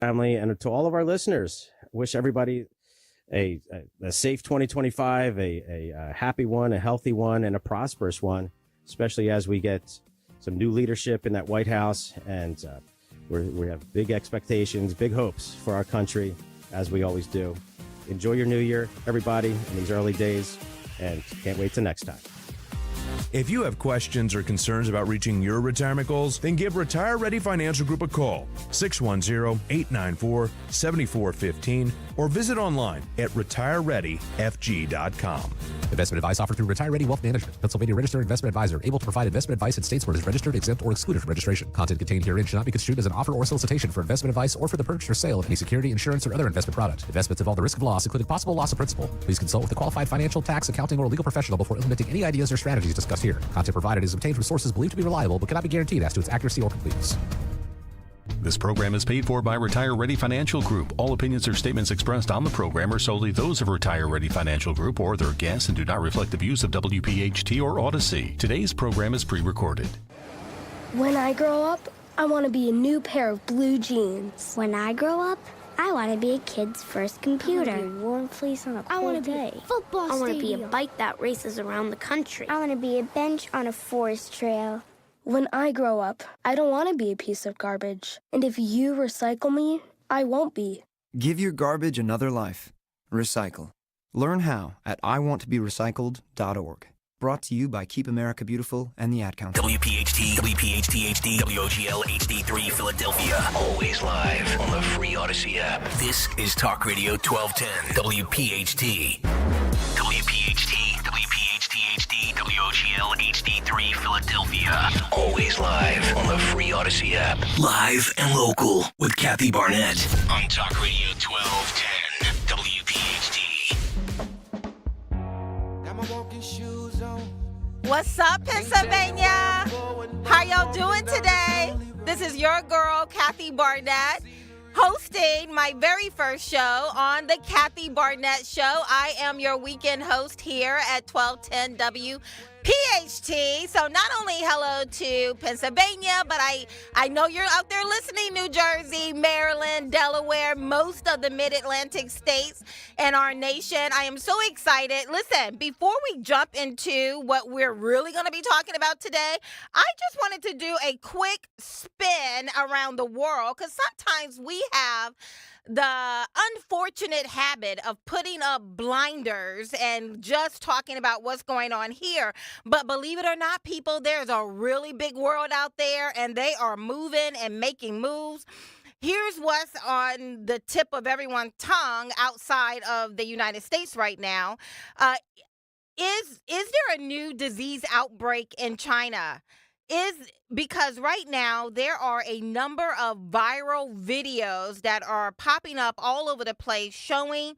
Family, and to all of our listeners, wish everybody a safe 2025, a happy one, a healthy one, and a prosperous one, especially as we get some new leadership in that White House. And we have big expectations, big hopes for our country, as we always do. Enjoy your new year, everybody, in these early days, and can't wait till next time. If you have questions or concerns about reaching your retirement goals, then give Retire Ready Financial Group a call, 610-894-7415, or visit online at retirereadyfg.com. Investment advice offered through Retire Ready Wealth Management, Pennsylvania Registered Investment Advisor, able to provide investment advice in states where it is registered, exempt, or excluded from registration. Content contained herein should not be construed as an offer or solicitation for investment advice or for the purchase or sale of any security, insurance, or other investment product. Investments involve the risk of loss, including possible loss of principal. Please consult with a qualified financial, tax, accounting, or legal professional before implementing any ideas or strategies discussed here. Content provided is obtained from sources believed to be reliable but cannot be guaranteed as to its accuracy or completeness. This program is paid for by Retire Ready Financial Group. All opinions or statements expressed on the program are solely those of Retire Ready Financial Group or their guests and do not reflect the views of WPHT or Odyssey. Today's program is pre-recorded. When I grow up, I want to be a new pair of blue jeans. When I grow up, I want to be a kid's first computer. I want to be a warm fleece on a cold I want to day. be a football I want to be a stadium. bike that races around the country. I want to be a bench on a forest trail. When I grow up, I don't want to be a piece of garbage. And if you recycle me, I won't be. Give your garbage another life. Recycle. Learn how at iwanttoberecycled.org. Brought to you by Keep America Beautiful and the Ad Council. WPHT, WPHT HD, WOGL HD3 Philadelphia. Always live on the free Odyssey app. This is Talk Radio 1210, WPHT. WPHT, WPHT HD, WOGL HD3 Philadelphia. Always live on the free Odyssey app. Live and local with Kathy Barnette on Talk Radio 1210, WPHT. Got my walking shoes on. What's up, Pennsylvania? How y'all doing today? This is your girl, Kathy Barnette, hosting my very first show on the Kathy Barnette Show. I am your weekend host here at 1210 WPHT. So not only hello to Pennsylvania, but I know you're out there listening, New Jersey, Maryland, Delaware, most of the mid-Atlantic states and our nation. I am so excited. Listen, before we jump into what we're really going to be talking about today, I just wanted to do a quick spin around the world because sometimes we have the unfortunate habit of putting up blinders and just talking about what's going on here. But believe it or not, people, there's a really big world out there and they are moving and making moves. Here's what's on the tip of everyone's tongue outside of the United States right now. Is there a new disease outbreak in China? Because right now there are a number of viral videos that are popping up all over the place showing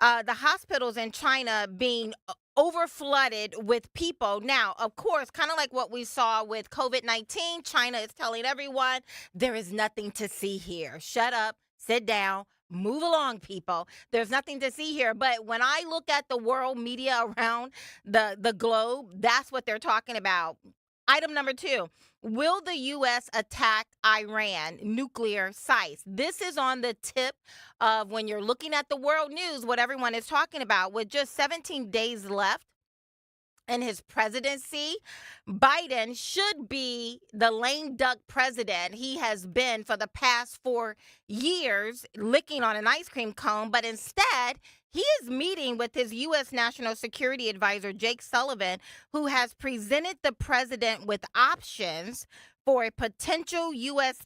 the hospitals in China being overflooded with people. Now, of course, kind of like what we saw with COVID-19, China is telling everyone there is nothing to see here. Shut up, sit down. Move along, people. There's nothing to see here. But when I look at the world media around the globe, that's what they're talking about. Item number 2, will the U.S. attack Iran nuclear sites? This is on the tip of when you're looking at the world news, what everyone is talking about. With just 17 days left in his presidency, Biden should be the lame duck president he has been for the past 4 years, licking on an ice cream cone. But instead, he is meeting with his U.S. National Security Advisor, Jake Sullivan, who has presented the president with options for a potential U.S.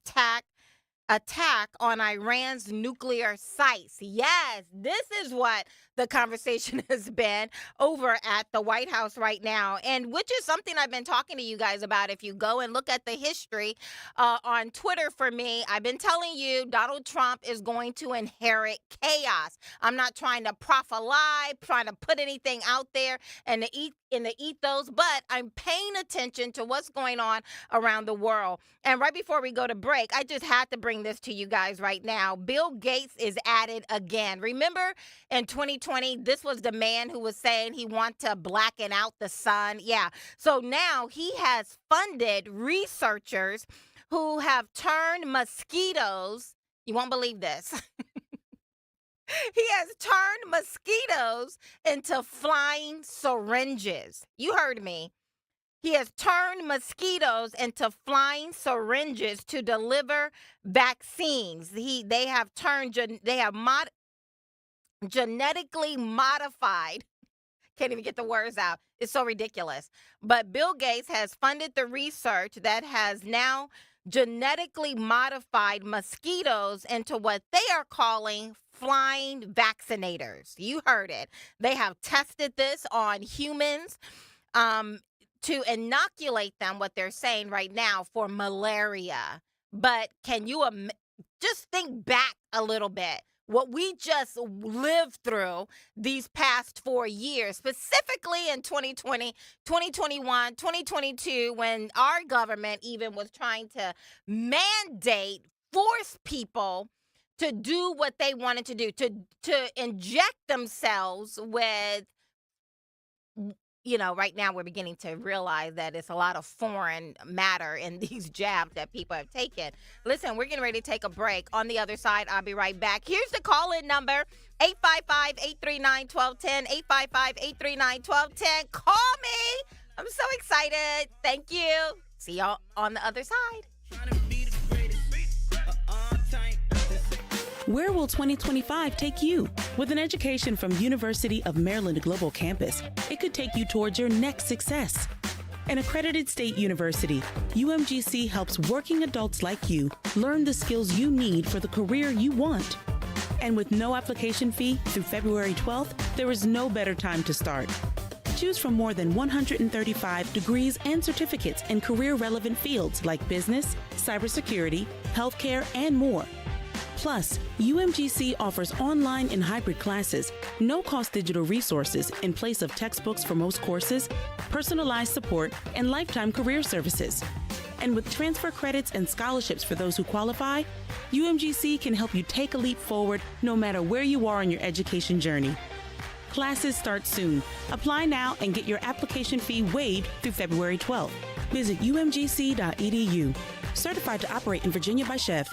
attack on Iran's nuclear sites. Yes, this is what the conversation has been over at the White House right now, and which is something I've been talking to you guys about. If you go and look at the history on Twitter for me, I've been telling you Donald Trump is going to inherit chaos. I'm not trying to prophesy, trying to put anything out there and in the ethos, but I'm paying attention to what's going on around the world. And right before we go to break, I just had to bring this to you guys right now. Bill Gates is at it again. Remember in 2020, this was the man who was saying he wants to blacken out the sun. Yeah. So now he has funded researchers who have turned mosquitoes, You won't believe this. He has turned mosquitoes into flying syringes. You heard me. He has turned mosquitoes into flying syringes to deliver vaccines. They have genetically modified. Can't even get the words out. It's so ridiculous. But Bill Gates has funded the research that has now genetically modified mosquitoes into what they are calling flying vaccinators. You heard it. They have tested this on humans to inoculate them, what they're saying right now, for malaria. But can you just think back a little bit? What we just lived through these past 4 years, specifically in 2020, 2021, 2022, when our government even was trying to force people to do what they wanted to do, to inject themselves with, right now we're beginning to realize that it's a lot of foreign matter in these jabs that people have taken. Listen, we're getting ready to take a break. On the other side, I'll be right back. Here's the call-in number, 855-839-1210, 855-839-1210. Call me. I'm so excited. Thank you. See y'all on the other side. Where will 2025 take you? With an education from University of Maryland Global Campus, it could take you towards your next success. An accredited state university, UMGC helps working adults like you learn the skills you need for the career you want. And with no application fee through February 12th, there is no better time to start. Choose from more than 135 degrees and certificates in career-relevant fields like business, cybersecurity, healthcare, and more. Plus, UMGC offers online and hybrid classes, no-cost digital resources in place of textbooks for most courses, personalized support, and lifetime career services. And with transfer credits and scholarships for those who qualify, UMGC can help you take a leap forward no matter where you are on your education journey. Classes start soon. Apply now and get your application fee waived through February 12th. Visit umgc.edu. Certified to operate in Virginia by Chef.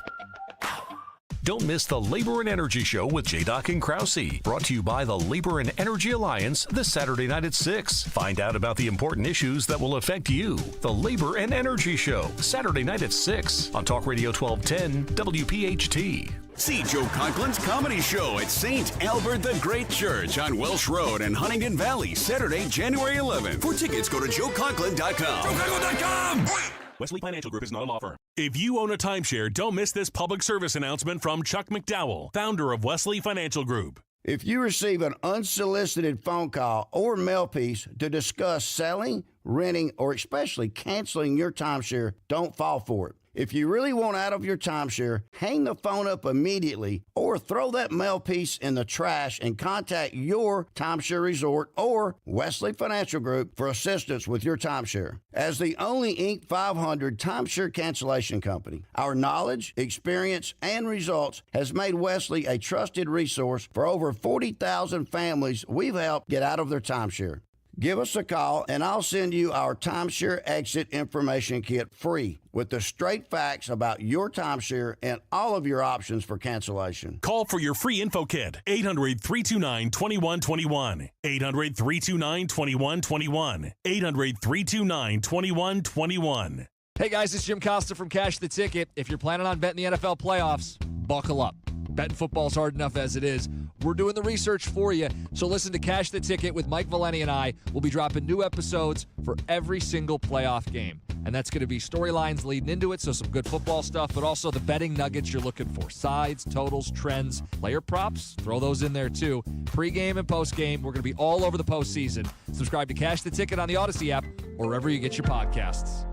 Don't miss the Labor and Energy Show with J-Doc and Krause, brought to you by the Labor and Energy Alliance this Saturday night at 6. Find out about the important issues that will affect you. The Labor and Energy Show, Saturday night at 6 on Talk Radio 1210 WPHT. See Joe Conklin's comedy show at St. Albert the Great Church on Welsh Road in Huntington Valley, Saturday, January 11th. For tickets, go to joeconklin.com. joeconklin.com! Wesley Financial Group is not a law firm. If you own a timeshare, don't miss this public service announcement from Chuck McDowell, founder of Wesley Financial Group. If you receive an unsolicited phone call or mail piece to discuss selling, renting, or especially canceling your timeshare, don't fall for it. If you really want out of your timeshare, hang the phone up immediately or throw that mail piece in the trash and contact your timeshare resort or Wesley Financial Group for assistance with your timeshare. As the only Inc. 500 timeshare cancellation company, our knowledge, experience, and results has made Wesley a trusted resource for over 40,000 families we've helped get out of their timeshare. Give us a call, and I'll send you our Timeshare Exit Information Kit free with the straight facts about your timeshare and all of your options for cancellation. Call for your free info kit, 800-329-2121, 800-329-2121, 800-329-2121. Hey guys, it's Jim Costa from Cash the Ticket. If you're planning on betting the NFL playoffs, buckle up. Betting football's hard enough as it is. We're doing the research for you, so listen to Cash the Ticket with Mike Valeni and I. We'll be dropping new episodes for every single playoff game. And that's going to be storylines leading into it, so some good football stuff, but also the betting nuggets you're looking for. Sides, totals, trends, player props, throw those in there too. Pre-game and post-game, we're going to be all over the postseason. Subscribe to Cash the Ticket on the Odyssey app or wherever you get your podcasts.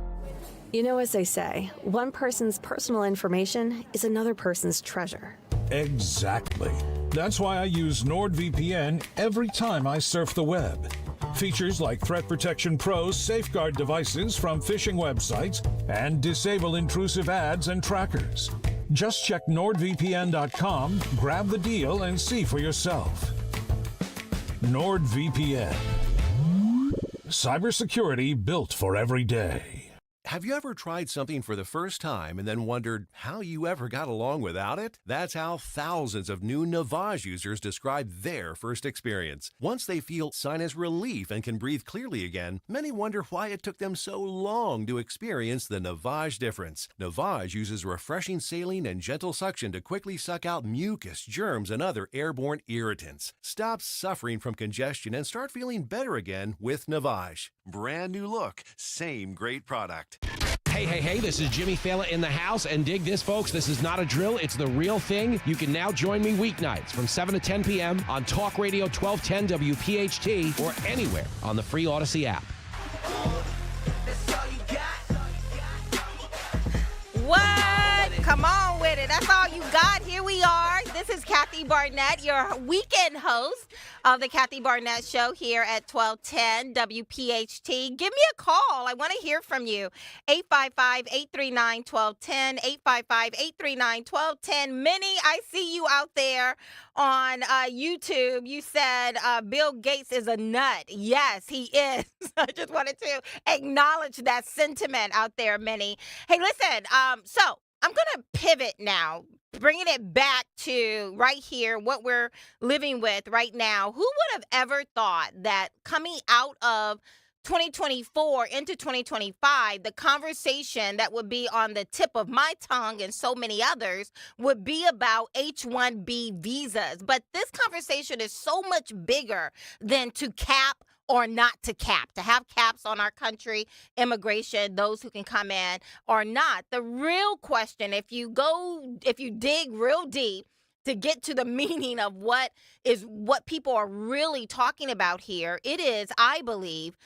You know, as they say, one person's personal information is another person's treasure. Exactly. That's why I use NordVPN every time I surf the web. Features like Threat Protection Pro's safeguard devices from phishing websites and disable intrusive ads and trackers. Just check NordVPN.com, grab the deal, and see for yourself. NordVPN. Cybersecurity built for every day. Have you ever tried something for the first time and then wondered how you ever got along without it? That's how thousands of new Navage users describe their first experience. Once they feel sinus relief and can breathe clearly again, many wonder why it took them so long to experience the Navage difference. Navage uses refreshing saline and gentle suction to quickly suck out mucus, germs, and other airborne irritants. Stop suffering from congestion and start feeling better again with Navage. Brand new look, same great product. Hey, this is Jimmy Fallon in the house, and dig this, folks. This is not a drill. It's the real thing. You can now join me weeknights from 7 to 10 p.m. on Talk Radio 1210 WPHT or anywhere on the free Odyssey app. What? Come on with it. That's all you got. Here we are. This is Kathy Barnette, your weekend host of the Kathy Barnette Show here at 1210 WPHT. Give me a call. I want to hear from you. 855-839-1210, 855-839-1210. Minnie, I see you out there on YouTube. You said Bill Gates is a nut. Yes, he is. I just wanted to acknowledge that sentiment out there, Minnie. Hey, listen, so I'm going to pivot now, bringing it back to right here, what we're living with right now. Who would have ever thought that coming out of 2024 into 2025, the conversation that would be on the tip of my tongue and so many others would be about H-1B visas. But this conversation is so much bigger than to cap or not to cap, to have caps on our country, immigration, those who can come in or not. The real question, if you dig real deep to get to the meaning of what people are really talking about here, it is, I believe,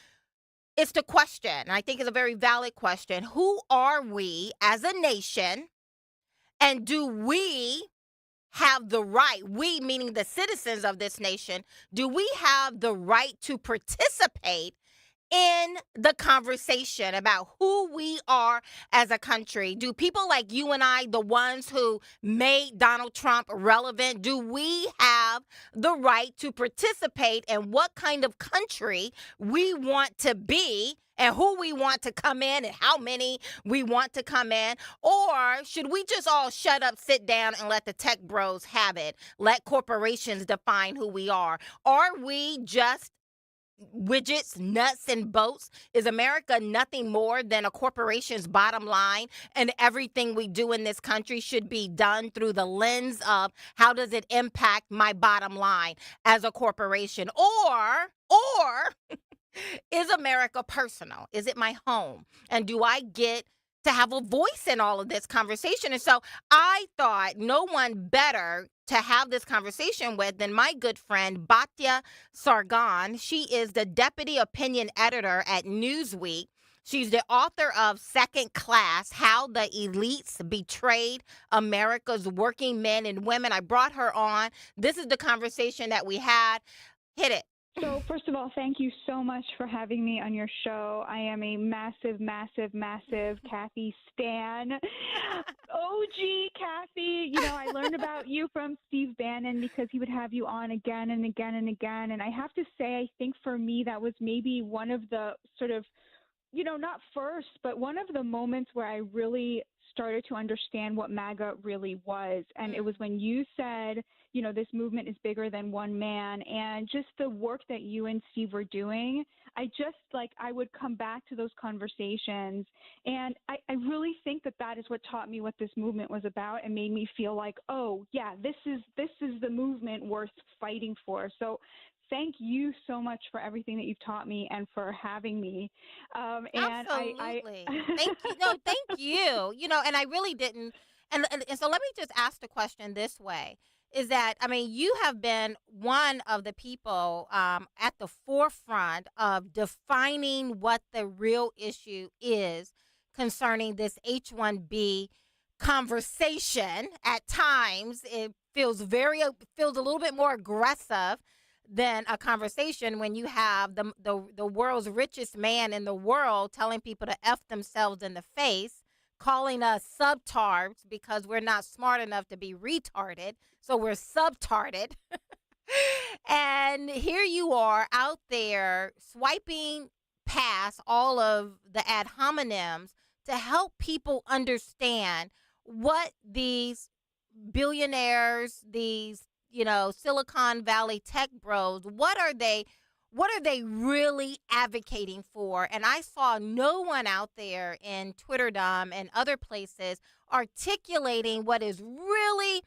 it's the question, and I think it's a very valid question. Who are we as a nation, and do we have the right, we meaning the citizens of this nation, do we have the right to participate in the conversation about who we are as a country? Do people like you and I, the ones who made Donald Trump relevant, do we have the right to participate in what kind of country we want to be and who we want to come in and how many we want to come in? Or should we just all shut up, sit down, and let the tech bros have it? Let corporations define who we are? Are we just widgets, nuts, and bolts? Is America nothing more than a corporation's bottom line, and everything we do in this country should be done through the lens of how does it impact my bottom line as a corporation? Or is America personal? Is it my home? And do I get to have a voice in all of this conversation? And so I thought no one better to have this conversation with than my good friend Batya Sargon. She is the deputy opinion editor at Newsweek. She's the author of Second Class, How the Elites Betrayed America's Working Men and Women. I brought her on. This is the conversation that we had. Hit it. So first of all, thank you so much for having me on your show. I am a massive Kathy stan. OG Kathy. You know, I learned about you from Steve Bannon because he would have you on again and again and again. And I have to say, I think for me, that was maybe one of the sort of, you know, not first, but one of the moments where I really started to understand what MAGA really was. And it was when you said, you know, this movement is bigger than one man, and just the work that you and Steve were doing. I would come back to those conversations, and I really think that is what taught me what this movement was about and made me feel like, oh yeah, this is the movement worth fighting for. So thank you so much for everything that you've taught me and for having me. Absolutely. Thank you. No, thank you. You know, and I really didn't. And so let me just ask the question this way. Is that, I mean, you have been one of the people at the forefront of defining what the real issue is concerning this H-1B conversation. At times, it feels a little bit more aggressive than a conversation when you have the world's richest man in the world telling people to F themselves in the face, calling us subtards because we're not smart enough to be retarded, so we're subtarded. And here you are out there swiping past all of the ad hominems to help people understand what these billionaires, these, Silicon Valley tech bros, what are they really advocating for? And I saw no one out there in Twitterdom and other places articulating what is really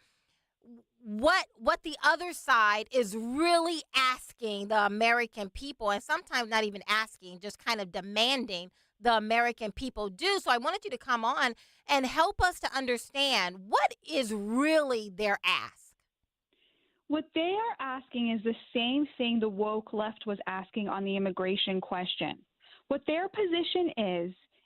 what the other side is really asking the American people, and sometimes not even asking, just kind of demanding the American people do. So I wanted you to come on and help us to understand what is really their ask. What they are asking is the same thing the woke left was asking on the immigration question. What their position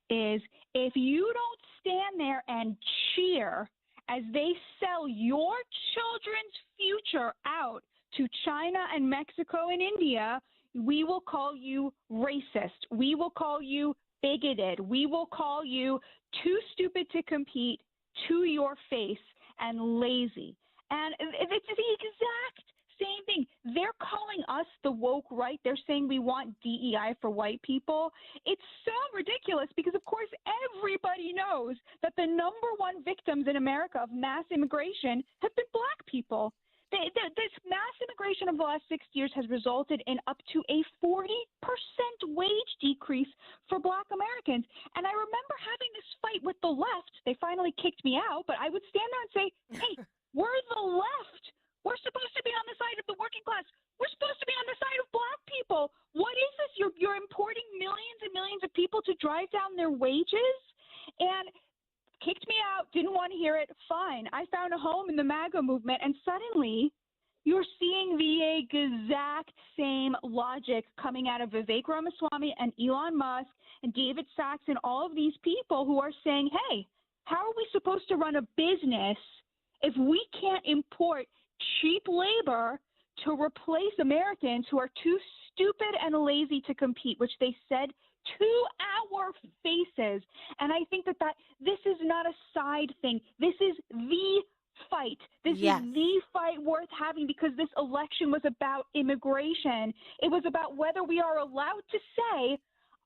is if you don't stand there and cheer as they sell your children's future out to China and Mexico and India, we will call you racist. We will call you bigoted. We will call you too stupid to compete, to your face, and lazy. And it's the exact same thing. They're calling us the woke right. They're saying we want DEI for white people. It's so ridiculous because, of course, everybody knows that the number one victims in America of mass immigration have been black people. This mass immigration of the last 6 years has resulted in up to a 40% wage decrease for black Americans. And I remember having this fight with the left. They finally kicked me out, but I would stand there and say, hey, we're the left. We're supposed to be on the side of the working class. We're supposed to be on the side of black people. What is this? You're importing millions and millions of people to drive down their wages? And kicked me out, didn't want to hear it. Fine. I found a home in the MAGA movement, and suddenly you're seeing the exact same logic coming out of Vivek Ramaswamy and Elon Musk and David Sachs and all of these people who are saying, hey, how are we supposed to run a business if we can't import cheap labor to replace Americans who are too stupid and lazy to compete, which they said to our faces. And I think that this is not a side thing. This is the fight. This is the fight worth having because this election was about immigration. It was about whether we are allowed to say,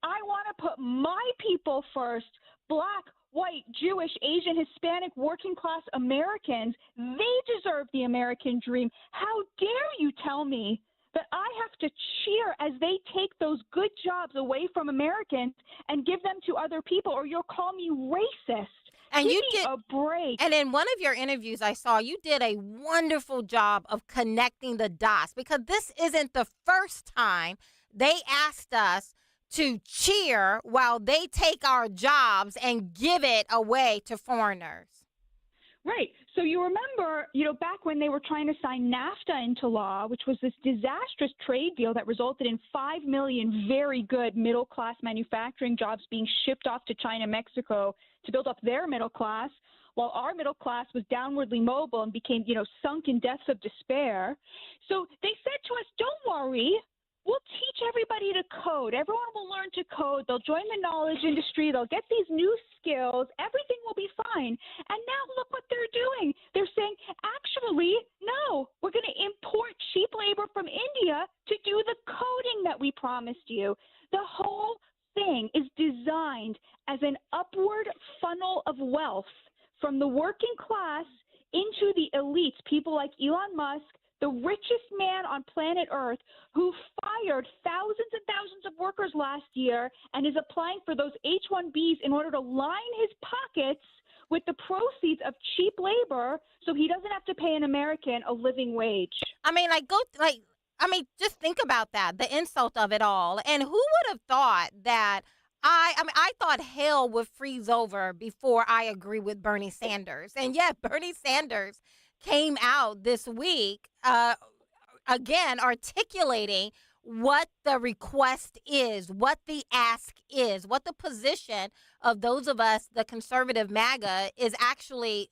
I want to put my people first, black, white, Jewish, Asian, Hispanic, working class Americans. They deserve the American dream. How dare you tell me that I have to cheer as they take those good jobs away from Americans and give them to other people, or you'll call me racist. And Give you me did a break. And in one of your interviews I saw, you did a wonderful job of connecting the dots because this isn't the first time they asked us to cheer while they take our jobs and give it away to foreigners. Right. So you remember, back when they were trying to sign NAFTA into law, which was this disastrous trade deal that resulted in 5 million very good middle-class manufacturing jobs being shipped off to China, Mexico to build up their middle class, while our middle class was downwardly mobile and became, sunk in depths of despair. So they said to us, don't worry. We'll teach everybody to code. Everyone will learn to code. They'll join the knowledge industry. They'll get these new skills. Everything will be fine. And now look what they're doing. They're saying, actually, no, we're going to import cheap labor from India to do the coding that we promised you. The whole thing is designed as an upward funnel of wealth from the working class into the elites, people like Elon Musk, the richest man on planet Earth, who fired thousands and thousands of workers last year and is applying for those H-1Bs in order to line his pockets with the proceeds of cheap labor so he doesn't have to pay an American a living wage. Just think about that, the insult of it all. And who would have thought that I thought hell would freeze over before I agree with Bernie Sanders. And yet Bernie Sanders came out this week, again, articulating what the request is, what the ask is, what the position of those of us, the conservative MAGA, is actually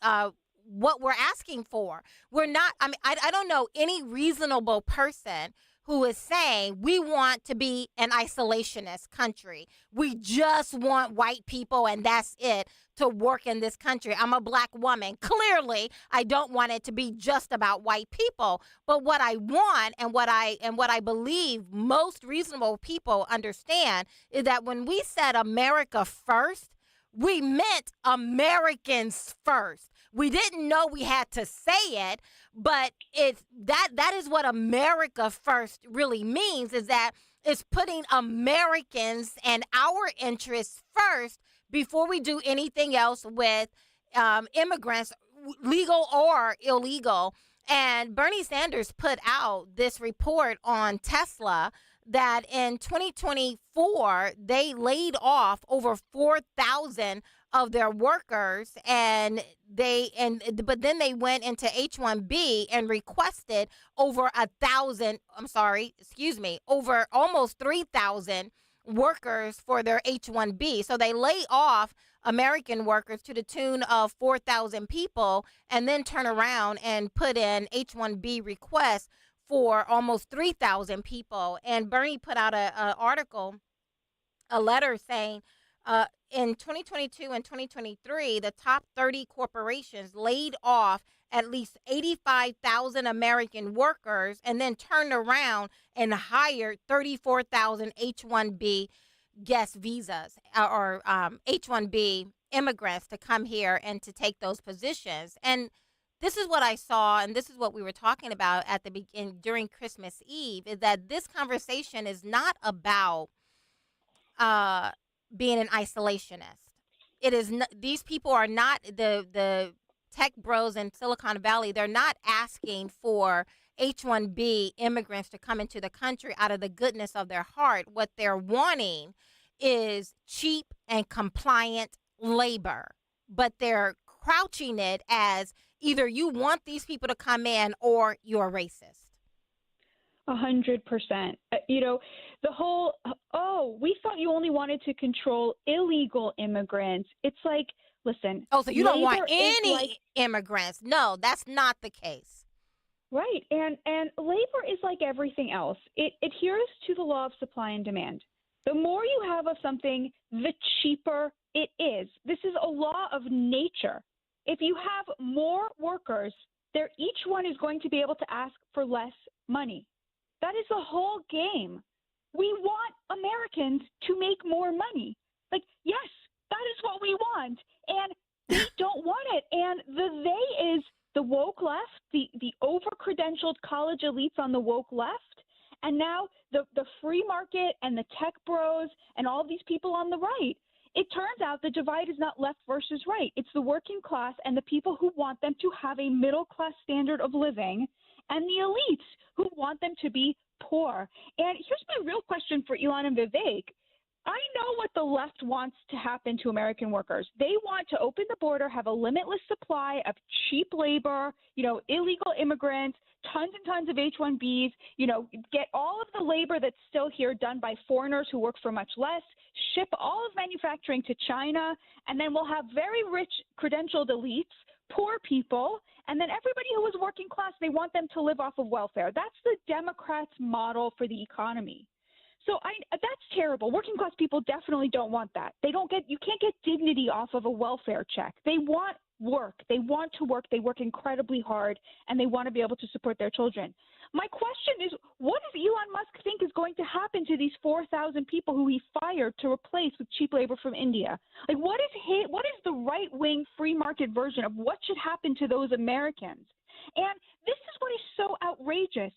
what we're asking for. We're not, I don't know any reasonable person who is saying we want to be an isolationist country. We just want white people and that's it to work in this country. I'm a black woman. Clearly, I don't want it to be just about white people. But what I want and what I believe most reasonable people understand is that when we said America first, We meant Americans first. We didn't know we had to say it, but that is what America first really means, is that it's putting Americans and our interests first before we do anything else with immigrants, legal or illegal. And Bernie Sanders put out this report on Tesla that in 2024, they laid off over 4,000 of their workers, but then they went into H-1B and requested over almost 3,000 workers for their H-1B. So they lay off American workers to the tune of 4,000 people and then turn around and put in H-1B requests for almost 3,000 people. And Bernie put out a letter saying in 2022 and 2023, the top 30 corporations laid off at least 85,000 American workers and then turned around and hired 34,000 H-1B guest visas or H-1B immigrants to come here and to take those positions. And this is what I saw, and this is what we were talking about at the beginning during Christmas Eve, is that this conversation is not about being an isolationist. It is these people are not the tech bros in Silicon Valley. They're not asking for H-1B immigrants to come into the country out of the goodness of their heart. What they're wanting is cheap and compliant labor, but they're crouching it as either you want these people to come in or you're racist. 100%. The whole, we thought you only wanted to control illegal immigrants. It's like, listen. Oh, so you don't want any immigrants. No, that's not the case. Right. And labor is like everything else. It adheres to the law of supply and demand. The more you have of something, the cheaper it is. This is a law of nature. If you have more workers, each one is going to be able to ask for less money. That is the whole game. We want Americans to make more money. Like, yes, that is what we want. And they don't want it. And the they is the woke left, the over-credentialed college elites on the woke left, and now the free market and the tech bros and all these people on the right. It turns out the divide is not left versus right. It's the working class and the people who want them to have a middle-class standard of living, and the elites who want them to be poor. And here's my real question for Elon and Vivek. I know what the left wants to happen to American workers. They want to open the border, have a limitless supply of cheap labor, illegal immigrants, tons and tons of H-1Bs, get all of the labor that's still here done by foreigners who work for much less, ship all of manufacturing to China, and then we'll have very rich credentialed elites, poor people, and then everybody who is working class, they want them to live off of welfare. That's the Democrats' model for the economy. So that's terrible. Working class people definitely don't want that. You can't get dignity off of a welfare check. They want work. They want to work. They work incredibly hard, and they want to be able to support their children. My question is, what does Elon Musk think is going to happen to these 4,000 people who he fired to replace with cheap labor from India? Like, what is the right-wing free market version of what should happen to those Americans? And this is what is so outrageous.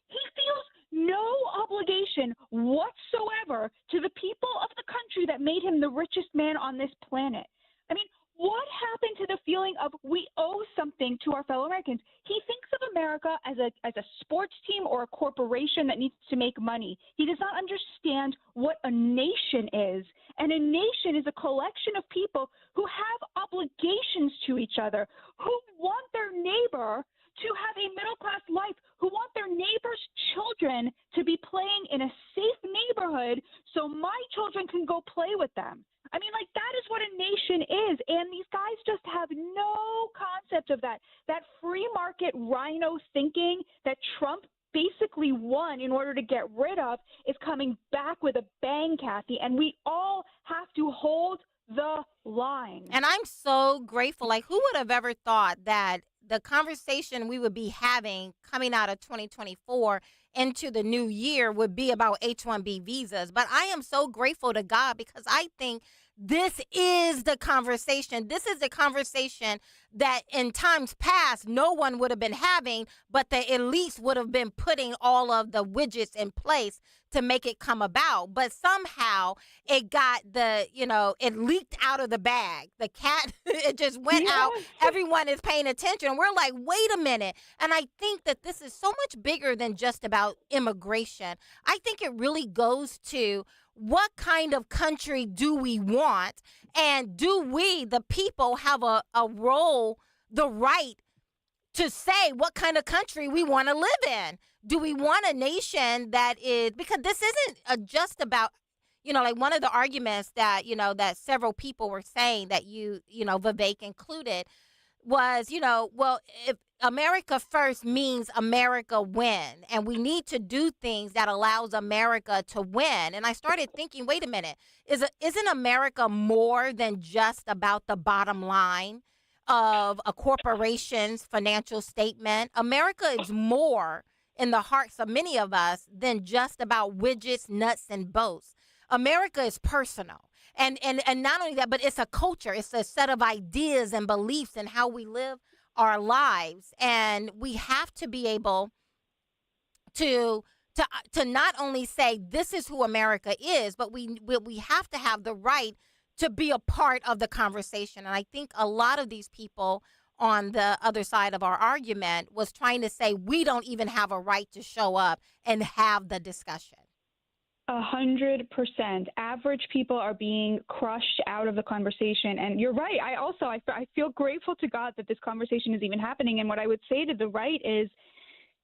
He feels no obligation whatsoever to the people of the country that made him the richest man on this planet. I mean, what happened to the feeling of we owe something to our fellow Americans? He thinks of America as a sports team or a corporation that needs to make money. He does not understand what a nation is. And a nation is a collection of people who have obligations to each other, who want their neighbor to have a middle-class life, who want their neighbor's children to be playing in a safe neighborhood so my children can go play with them. I mean, like, that is what a nation is, and these guys just have no concept of that. That free market rhino thinking that Trump basically won in order to get rid of is coming back with a bang, Kathy, and we all have to hold the line. And I'm so grateful. Like, who would have ever thought that the conversation we would be having coming out of 2024 into the new year would be about H-1B visas? But I am so grateful to God, because I think this is the conversation. This is the conversation that in times past no one would have been having, but the elites would have been putting all of the widgets in place to make it come about. But somehow it got it leaked out of the bag. The cat, it just went out. Everyone is paying attention. We're like, wait a minute. And I think that this is so much bigger than just about immigration. I think it really goes to what kind of country do we want? And do we, the people, have a role, the right to say what kind of country we want to live in? Do we want a nation that is, because this isn't just about, like one of the arguments that, that several people were saying that Vivek included was, well, if America first means America win, and we need to do things that allows America to win. And I started thinking, wait a minute, isn't America more than just about the bottom line of a corporation's financial statement? America is more in the hearts of many of us than just about widgets, nuts, and bolts. America is personal. And not only that, but it's a culture. It's a set of ideas and beliefs and how we live our lives. And we have to be able to not only say this is who America is, but we have to have the right to be a part of the conversation. And I think a lot of these people on the other side of our argument was trying to say we don't even have a right to show up and have the discussion. 100%. Average people are being crushed out of the conversation. And you're right. I feel grateful to God that this conversation is even happening. And what I would say to the right is,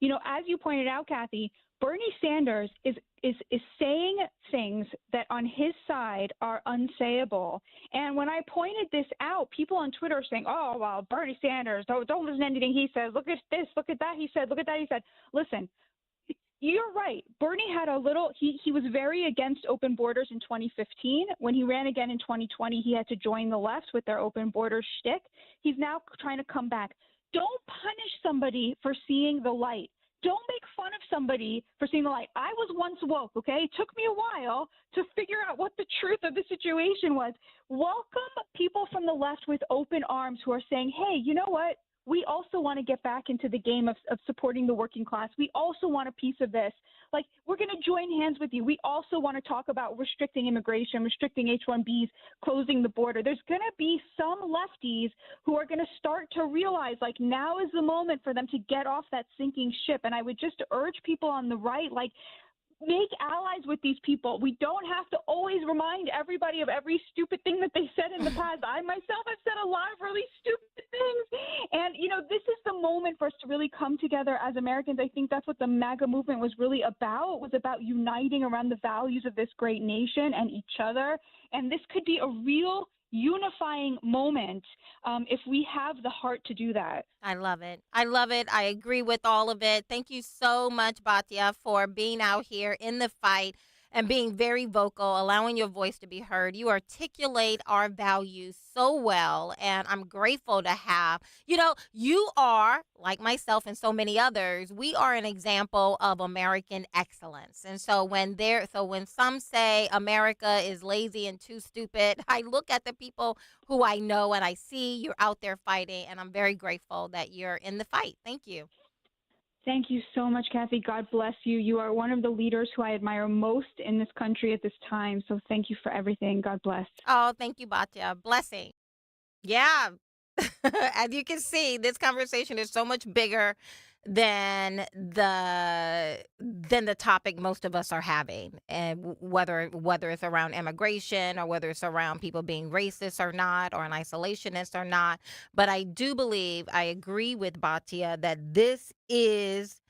as you pointed out, Kathy, Bernie Sanders is saying things that on his side are unsayable. And when I pointed this out, people on Twitter are saying, oh, well, Bernie Sanders, don't listen to anything he says. Look at this, look at that, he said, look at that, he said. Listen, you're right. Bernie had he was very against open borders in 2015. When he ran again in 2020, he had to join the left with their open borders shtick. He's now trying to come back. Don't punish somebody for seeing the light. Don't make fun of somebody for seeing the light. I was once woke, okay? It took me a while to figure out what the truth of the situation was. Welcome people from the left with open arms who are saying, hey, you know what? We also want to get back into the game of supporting the working class. We also want a piece of this. Like, we're going to join hands with you. We also want to talk about restricting immigration, restricting H-1Bs, closing the border. There's going to be some lefties who are going to start to realize, like, now is the moment for them to get off that sinking ship. And I would just urge people on the right, like, make allies with these people. We don't have to always remind everybody of every stupid thing that they said in the past. I myself have said a lot of really stupid things. And, this is the moment for us to really come together as Americans. I think that's what the MAGA movement was really about. It was about uniting around the values of this great nation and each other. And this could be a real unifying moment if we have the heart to do that. I love it. I love it. I agree with all of it. Thank you so much, Batya, for being out here in the fight and being very vocal, allowing your voice to be heard. You articulate our values so well, and I'm grateful to have, you are, like myself and so many others, we are an example of American excellence. And so when some say America is lazy and too stupid, I look at the people who I know and I see you're out there fighting, and I'm very grateful that you're in the fight. Thank you. Thank you so much, Kathy. God bless you. You are one of the leaders who I admire most in this country at this time. So thank you for everything. God bless. Oh, thank you, Batya. Blessing. Yeah. As you can see, this conversation is so much bigger than the topic most of us are having, and whether it's around immigration or whether it's around people being racist or not, or an isolationist or not. But I do believe, I agree with Batya, that this is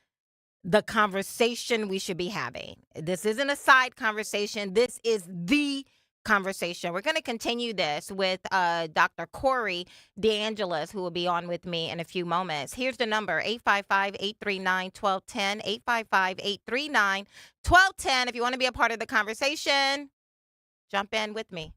the conversation we should be having. This isn't a side conversation. This is the conversation. We're going to continue this with Dr. Corey DeAngelis, who will be on with me in a few moments. Here's the number, 855-839-1210, 855-839-1210. If you want to be a part of the conversation, jump in with me.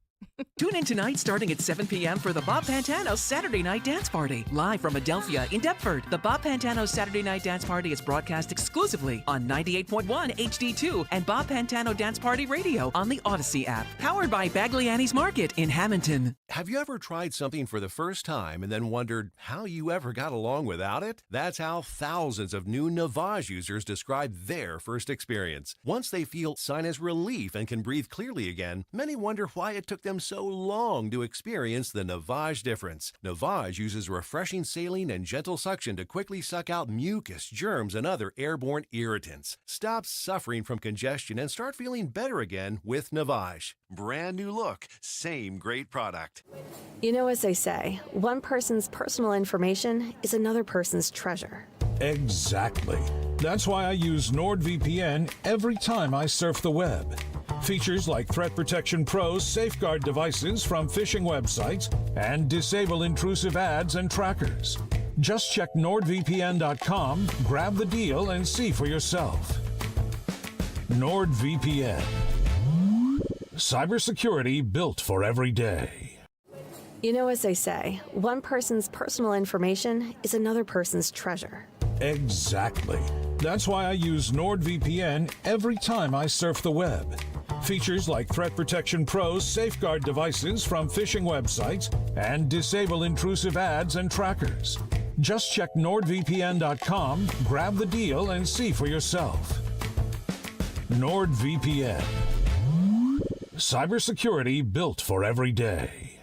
Tune in tonight starting at 7 p.m. for the Bob Pantano Saturday Night Dance Party. Live from Adelphia in Deptford, the Bob Pantano Saturday Night Dance Party is broadcast exclusively on 98.1 HD2 and Bob Pantano Dance Party Radio on the Odyssey app. Powered by Bagley Annie's Market in Hamilton. Have you ever tried something for the first time and then wondered how you ever got along without it? That's how thousands of new Navage users describe their first experience. Once they feel sinus relief and can breathe clearly again, many wonder why it took them so long to experience the Navage difference. Navage uses refreshing saline and gentle suction to quickly suck out mucus, germs, and other airborne irritants. Stop suffering from congestion and start feeling better again with Navage. Brand new look, same great product. You know, as they say, one person's personal information is another person's treasure. Exactly. That's why I use NordVPN every time I surf the web. Features like Threat Protection Pro's safeguard devices from phishing websites and disable intrusive ads and trackers. Just check NordVPN.com, grab the deal, and see for yourself. NordVPN. Cybersecurity built for every day. You know, as they say, one person's personal information is another person's treasure. Exactly. That's why I use NordVPN every time I surf the web. Features like Threat Protection Pro's safeguard devices from phishing websites and disable intrusive ads and trackers. Just check NordVPN.com, grab the deal, and see for yourself. NordVPN. Cybersecurity built for every day.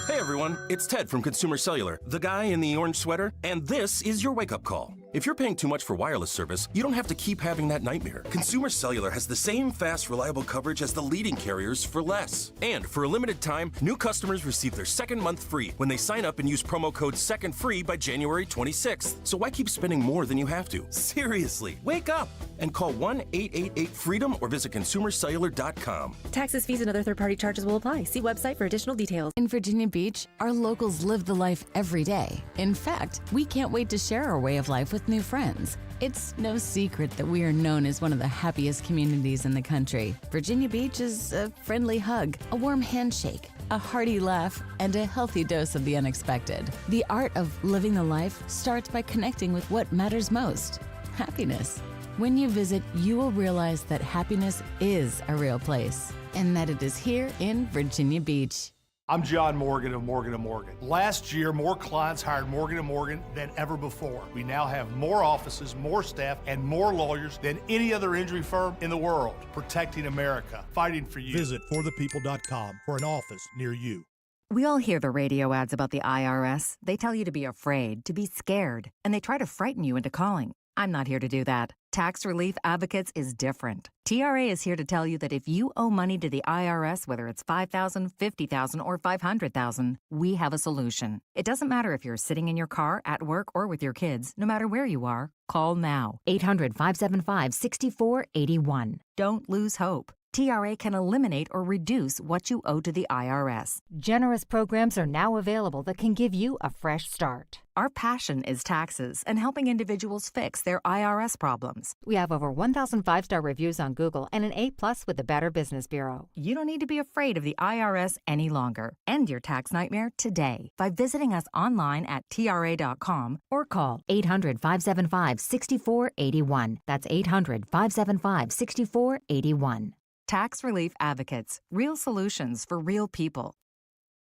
Hey everyone, it's Ted from Consumer Cellular, the guy in the orange sweater, and this is your wake-up call. If you're paying too much for wireless service, you don't have to keep having that nightmare. Consumer Cellular has the same fast, reliable coverage as the leading carriers for less. And for a limited time, new customers receive their second month free when they sign up and use promo code SECONDFREE by January 26th. So why keep spending more than you have to? Seriously, wake up and call 1-888-FREEDOM or visit consumercellular.com. Taxes, fees, and other third-party charges will apply. See website for additional details. In Virginia Beach, our locals live the life every day. In fact, we can't wait to share our way of life with new friends. It's no secret that we are known as one of the happiest communities in the country. Virginia Beach is a friendly hug, a warm handshake, a hearty laugh, and a healthy dose of the unexpected. The art of living the life starts by connecting with what matters most: happiness. When you visit, you will realize that happiness is a real place and that it is here in Virginia Beach. I'm John Morgan of Morgan & Morgan. Last year, more clients hired Morgan & Morgan than ever before. We now have more offices, more staff, and more lawyers than any other injury firm in the world, protecting America, fighting for you. Visit forthepeople.com for an office near you. We all hear the radio ads about the IRS. They tell you to be afraid, to be scared, and they try to frighten you into calling. I'm not here to do that. Tax Relief Advocates is different. TRA is here to tell you that if you owe money to the IRS, whether it's $5,000, $50,000, or $500,000, we have a solution. It doesn't matter if you're sitting in your car, at work, or with your kids. No matter where you are, call now. 800-575-6481. Don't lose hope. TRA can eliminate or reduce what you owe to the IRS. Generous programs are now available that can give you a fresh start. Our passion is taxes and helping individuals fix their IRS problems. We have over 1,000 5-star reviews on Google and an A+ with the Better Business Bureau. You don't need to be afraid of the IRS any longer. End your tax nightmare today by visiting us online at TRA.com or call 800-575-6481. That's 800-575-6481. Tax Relief Advocates. Real solutions for real people.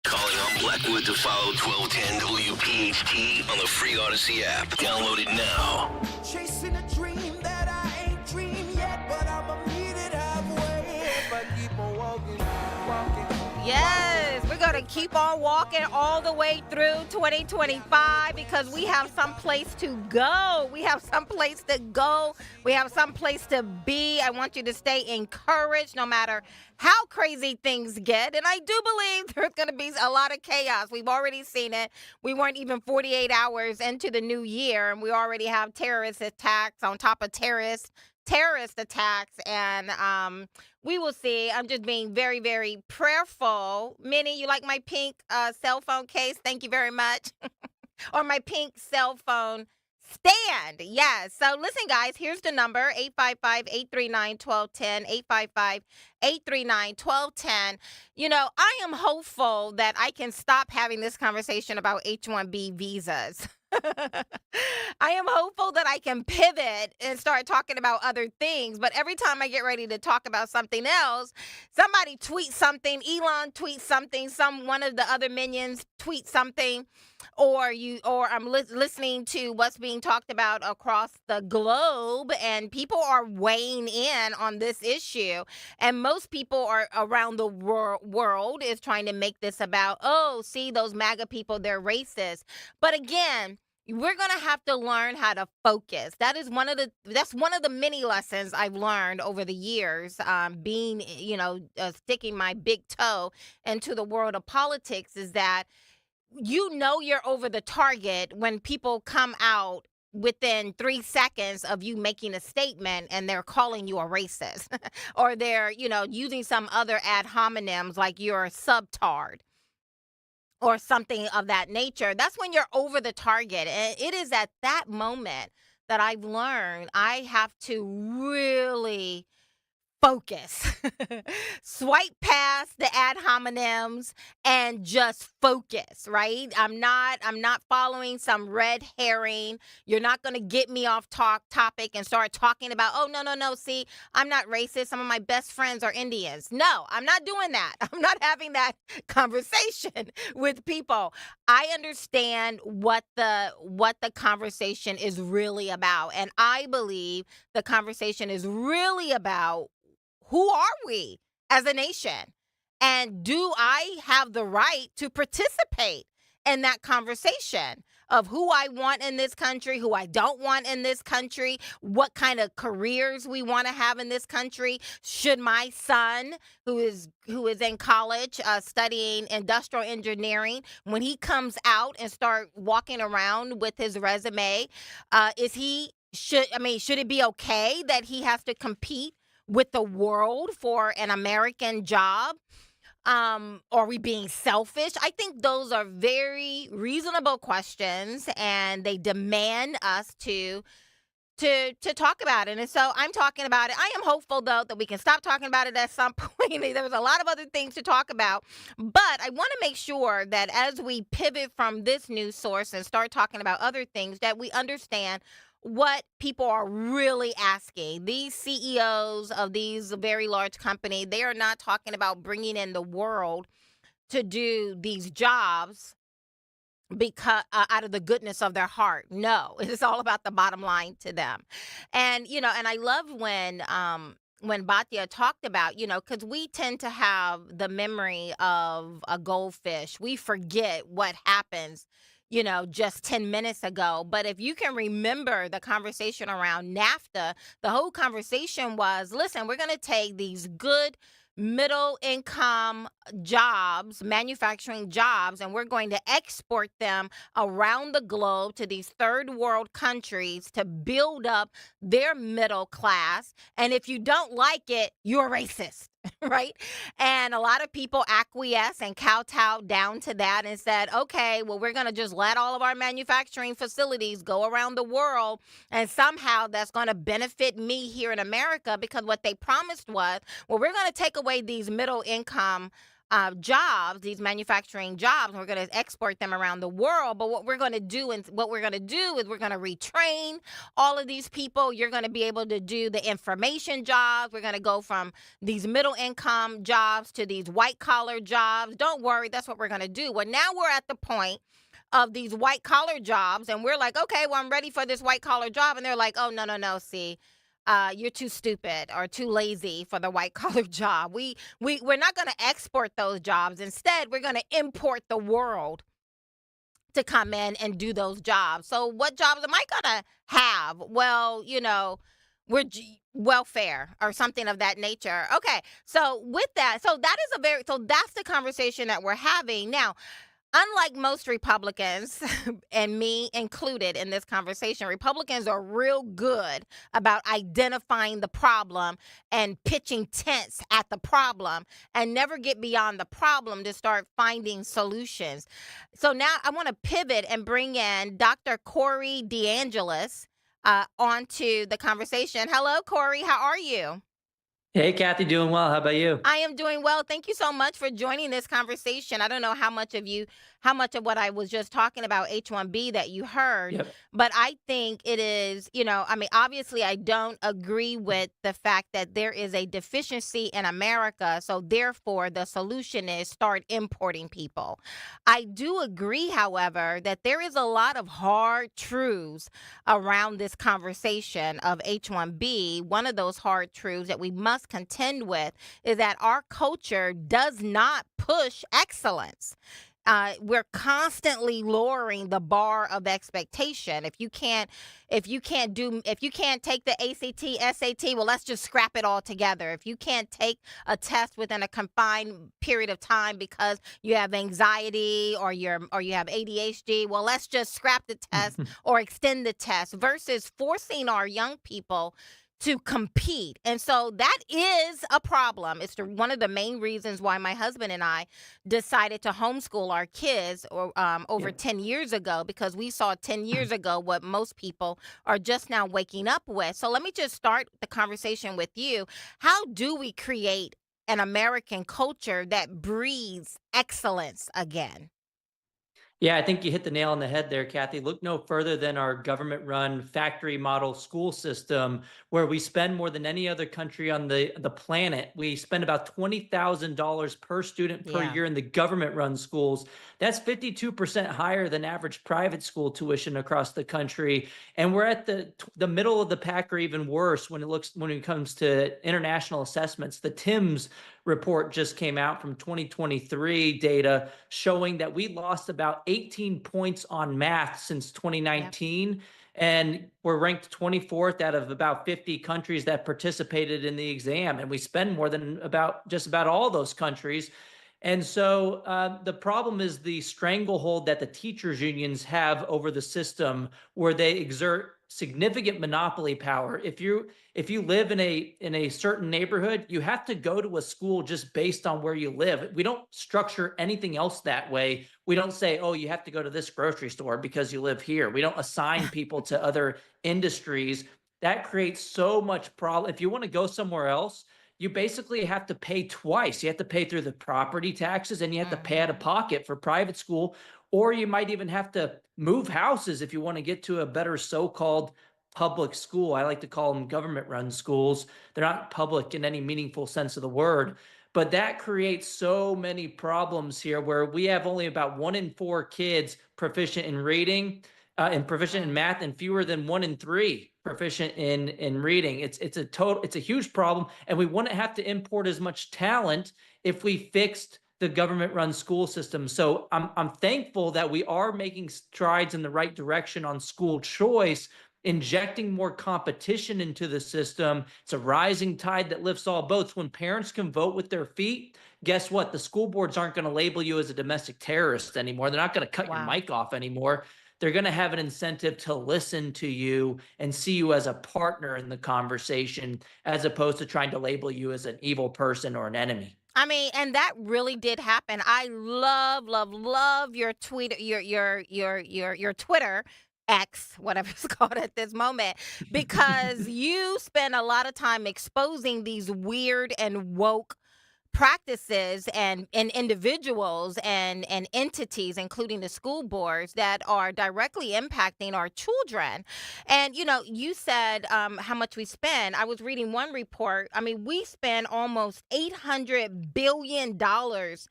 Calling on Blackwood to follow 1210 WPHT on the free Odyssey app. Download it now. Chasing a dream that I ain't dreamed yet, but I'ma meet it halfway if I keep on walking. Yes, we're going to keep on walking all the way through 2025 because we have some place to go. We have some place to go. We have some place to be. I want you to stay encouraged no matter how crazy things get. And I do believe there's going to be a lot of chaos. We've already seen it. We weren't even 48 hours into the new year, and we already have terrorist attacks on top of terrorist attacks, and we will see. I'm just being very, very prayerful. Minnie, you like my pink cell phone case? Thank you very much. Or my pink cell phone stand. Yes. So listen, guys, here's the number, 855-839-1210, 855-839-1210. You know, I am hopeful that I can stop having this conversation about H-1B visas. I am hopeful that I can pivot and start talking about other things. But every time I get ready to talk about something else, somebody tweets something, Elon tweets something, one of the other minions tweets something, or I'm listening to what's being talked about across the globe, and people are weighing in on this issue. And most people are around the world is trying to make this about, oh, see those MAGA people, they're racist. But again, we're going to have to learn how to focus. That's one of the many lessons I've learned over the years, being, sticking my big toe into the world of politics, is that you're over the target when people come out within 3 seconds of you making a statement and they're calling you a racist or they're, using some other ad hominems like you're a subtard or something of that nature. That's when you're over the target. And it is at that moment that I've learned I have to really focus. Swipe past the ad hominems and just focus, right? I'm not following some red herring. You're not going to get me off topic and start talking about, oh, no, see, I'm not racist. Some of my best friends are Indians. No, I'm not doing that. I'm not having that conversation with people. I understand what the conversation is really about. And I believe the conversation is really about, who are we as a nation? And do I have the right to participate in that conversation of who I want in this country, who I don't want in this country, what kind of careers we want to have in this country? Should my son, who is in college studying industrial engineering, when he comes out and start walking around with his resume, should it be okay that he has to compete with the world for an American job? Are we being selfish? I think those are very reasonable questions, and they demand us to talk about it. And so I'm talking about it. I am hopeful, though, that we can stop talking about it at some point. There's a lot of other things to talk about. But I want to make sure that as we pivot from this news source and start talking about other things, that we understand what people are really asking. These CEOs of these very large companies, they are not talking about bringing in the world to do these jobs because out of the goodness of their heart. No, it's all about the bottom line to them. And, and I love when Batya talked about, because we tend to have the memory of a goldfish. We forget what happens just 10 minutes ago. But if you can remember the conversation around NAFTA, the whole conversation was, listen, we're going to take these good middle income jobs, manufacturing jobs, and we're going to export them around the globe to these third world countries to build up their middle class. And if you don't like it, you're racist. Right? And a lot of people acquiesce and kowtow down to that and said, okay, well, we're going to just let all of our manufacturing facilities go around the world. And somehow that's going to benefit me here in America, because what they promised was, well, we're going to take away these middle income jobs, these manufacturing jobs, and we're going to export them around the world. But what we're going to do is we're going to retrain all of these people. You're going to be able to do the information jobs. We're going to go from these middle income jobs to these white collar jobs. Don't worry, that's what we're going to do. Well, now we're at the point of these white collar jobs, and we're like, okay, well, I'm ready for this white collar job. And they're like, oh, no, see. You're too stupid or too lazy for the white collar job. We're not going to export those jobs. Instead, we're going to import the world to come in and do those jobs. So what jobs am I going to have? Well, we're welfare or something of that nature. Okay. So with that, that's the conversation that we're having now. Unlike most Republicans, and me included in this conversation, Republicans are real good about identifying the problem and pitching tents at the problem and never get beyond the problem to start finding solutions. So now I want to pivot and bring in Dr. Corey DeAngelis onto the conversation. Hello, Corey. How are you? Hey, Kathy, doing well. How about you? I am doing well. Thank you so much for joining this conversation. I don't know how much of what I was just talking about H-1B that you heard, Yep. but I think it is, I mean, obviously I don't agree with the fact that there is a deficiency in America. So therefore the solution is start importing people. I do agree, however, that there is a lot of hard truths around this conversation of H-1B. One of those hard truths that we must contend with is that our culture does not push excellence. We're constantly lowering the bar of expectation. If you can't take the ACT, SAT, well, let's just scrap it all together. If you can't take a test within a confined period of time because you have anxiety or you have ADHD, well, let's just scrap the test or extend the test versus forcing our young people to compete. And so that is a problem. It's one of the main reasons why my husband and I decided to homeschool our kids over 10 years ago, because we saw 10 years ago what most people are just now waking up with. So let me just start the conversation with you. How do we create an American culture that breeds excellence again? Yeah, I think you hit the nail on the head there, Kathy. Look no further than our government-run factory model school system, where we spend more than any other country on the planet. We spend about $20,000 per student per year in the government-run schools. That's 52% higher than average private school tuition across the country. And we're at the middle of the pack, or even worse when it comes to international assessments. The TIMSS report just came out from 2023 data showing that we lost about 18 points on math since 2019. And we're ranked 24th out of about 50 countries that participated in the exam. And we spend more than just about all those countries. And so the problem is the stranglehold that the teachers unions have over the system, where they exert significant monopoly power. If you live in a certain neighborhood, you have to go to a school just based on where you live. We don't structure anything else that way. We don't say, oh, you have to go to this grocery store because you live here. We don't assign people to other industries. That creates so much problem. If you want to go somewhere else, you basically have to pay twice. You have to pay through the property taxes, and you have to pay out of pocket for private school, or you might even have to move houses if you want to get to a better so-called public school. I like to call them government-run schools. They're not public in any meaningful sense of the word. But that creates so many problems here, where we have only about 1 in 4 kids proficient in reading and proficient in math, and fewer than 1 in 3 proficient in reading. It's a huge problem, and we wouldn't have to import as much talent if we fixed the government-run school system. So I'm thankful that we are making strides in the right direction on school choice, injecting more competition into the system. It's a rising tide that lifts all boats. When parents can vote with their feet, guess what? The school boards aren't going to label you as a domestic terrorist anymore. They're not going to cut your mic off anymore. They're going to have an incentive to listen to you and see you as a partner in the conversation, as opposed to trying to label you as an evil person or an enemy. I mean, and that really did happen. I love your tweet, your Twitter X, whatever it's called at this moment, because you spend a lot of time exposing these weird and woke practices and individuals and entities, including the school boards, that are directly impacting our children. And, you said how much we spend. I was reading one report. I mean, we spend almost $800 billion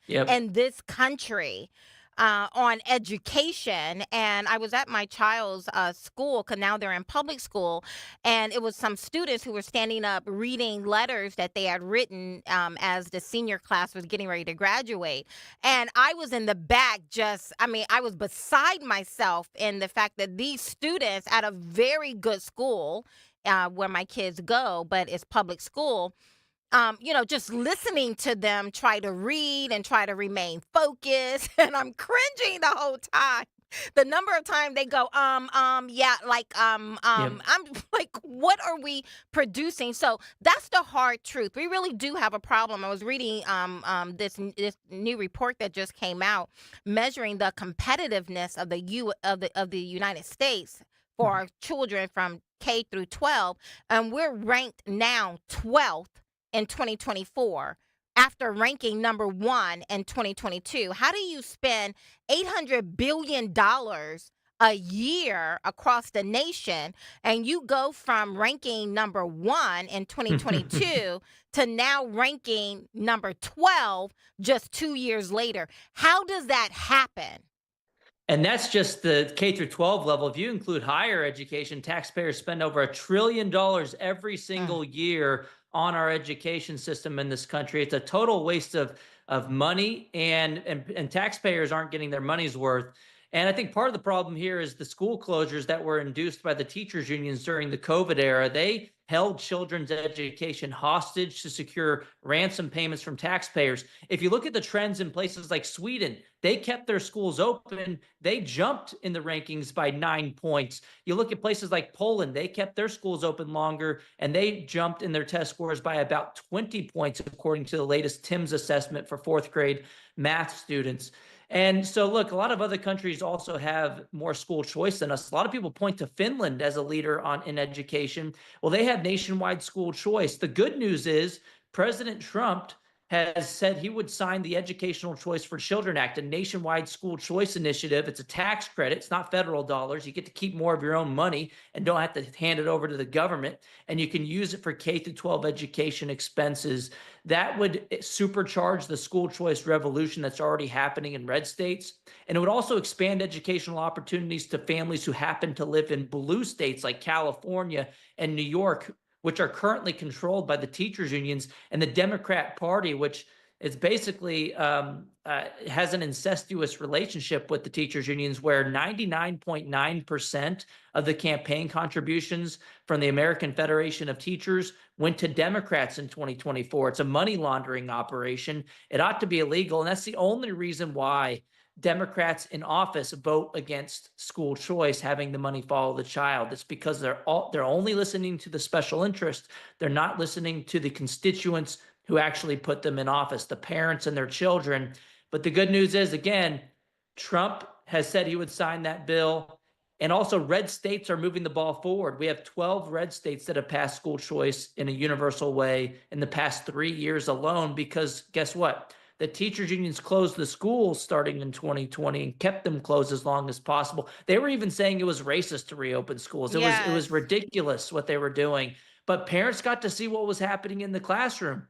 in this country on education. And I was at my child's school, because now they're in public school, and it was some students who were standing up reading letters that they had written as the senior class was getting ready to graduate. And I was in the back I was beside myself in the fact that these students at a very good school where my kids go, but it's public school, just listening to them try to read and try to remain focused, and I'm cringing the whole time. The number of times they go, yeah, like, Yep. I'm like, what are we producing? So that's the hard truth. We really do have a problem. I was reading this new report that just came out measuring the competitiveness of the United States for our children from K through 12, and we're ranked now 12th in 2024 after ranking number 1 in 2022. How do you spend $800 billion a year across the nation and you go from ranking number 1 in 2022 to now ranking number 12 just 2 years later? How does that happen? And that's just the K through 12 level. If you include higher education, taxpayers spend over $1 trillion every single year on our education system in this country. It's a total waste of money, and taxpayers aren't getting their money's worth. And I think part of the problem here is the school closures that were induced by the teachers unions during the COVID era. They held children's education hostage to secure ransom payments from taxpayers. If you look at the trends in places like Sweden, they kept their schools open. They jumped in the rankings by 9 points. You look at places like Poland, they kept their schools open longer and they jumped in their test scores by about 20 points, according to the latest TIMSS assessment for fourth grade math students. And so, look, a lot of other countries also have more school choice than us. A lot of people point to Finland as a leader in education. Well, they have nationwide school choice. The good news is President Trump has said he would sign the Educational Choice for Children Act, a nationwide school choice initiative. It's a tax credit. It's not federal dollars. You get to keep more of your own money and don't have to hand it over to the government. And you can use it for K through 12 education expenses. That would supercharge the school choice revolution that's already happening in red states. And it would also expand educational opportunities to families who happen to live in blue states like California and New York, which are currently controlled by the teachers unions and the Democrat Party, which is basically has an incestuous relationship with the teachers unions, where 99.9% of the campaign contributions from the American Federation of Teachers went to Democrats in 2024. It's a money laundering operation. It ought to be illegal, and that's the only reason why Democrats in office vote against school choice, having the money follow the child. It's because they're only listening to the special interest. They're not listening to the constituents who actually put them in office, the parents and their children. But the good news is, again, Trump has said he would sign that bill. And also, red states are moving the ball forward. We have 12 red states that have passed school choice in a universal way in the past 3 years alone, because guess what? The teachers unions closed the schools starting in 2020 and kept them closed as long as possible. They were even saying it was racist to reopen schools. It was ridiculous what they were doing. But parents got to see what was happening in the classroom.